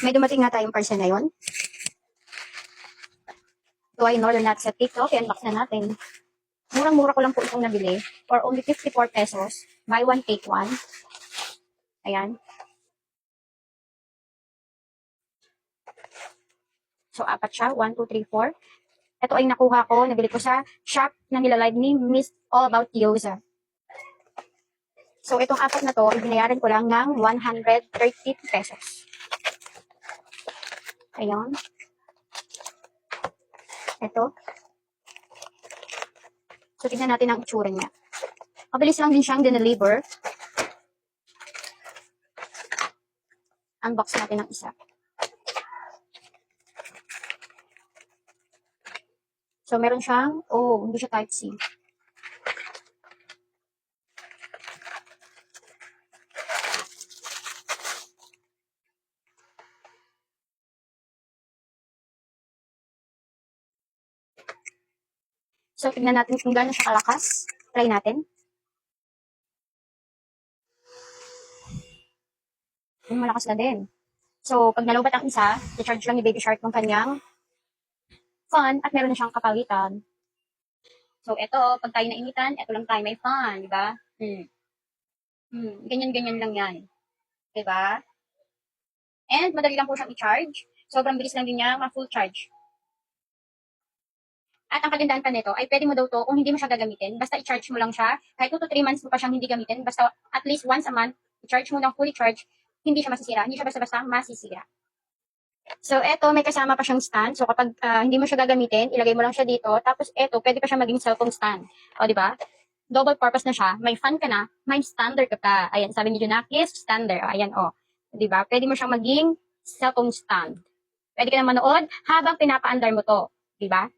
May dumating nga tayong parcel ngayon. So, I order natin sa TikTok. I-unbox na natin. Murang-mura ko lang po itong nabili. For only 54 pesos. Buy one, take one. Ayan. So, apat siya. 1, 2, 3, 4. Ito ay nakuha ko. Nabili ko sa shop na nilalive ni Miss All About Yoza. So, itong apat na to, ibinayaran ko lang ng 130 pesos. Ayan. Ito. So, tignan natin ang itsura niya. Mabilis lang din siyang dineliver. Unbox natin ang isa. So, meron siyang, hindi siya Type-C. So, tignan natin kung gaano siya kalakas. Try natin. Malakas na din. So, pag nalobat ang isa, i-charge lang ni Baby Shark ng kanyang fun at meron na siyang kapalitan. So, ito, pag tayo nainitan, ito lang tayo may fun, di ba? Ganyan-ganyan lang yan. Di ba? And, madali lang po siyang i-charge. Sobrang bilis lang din niya ma-full charge. At ang kagandahan pa nito ay pwede mo daw to kung hindi mo siya gagamitin. Basta i-charge mo lang siya. Kahit 2 to 3 months mo pa siyang hindi gamitin. Basta at least once a month, i-charge mo ng fully charge. Hindi siya masisira. Hindi siya basta-basta masisira. So, eto, may kasama pa siyang stand. So, kapag hindi mo siya gagamitin, ilagay mo lang siya dito. Tapos, eto, pwede pa siya maging cellphone stand. O, di ba? Double purpose na siya. May fan ka na, may stander ka pa. Ayan, sabi ni Junakis, stander. Ayan, o. Di ba? Pwede mo siyang maging cellphone stand. Pwede ka na manood habang pinapaandar mo to. Di ba?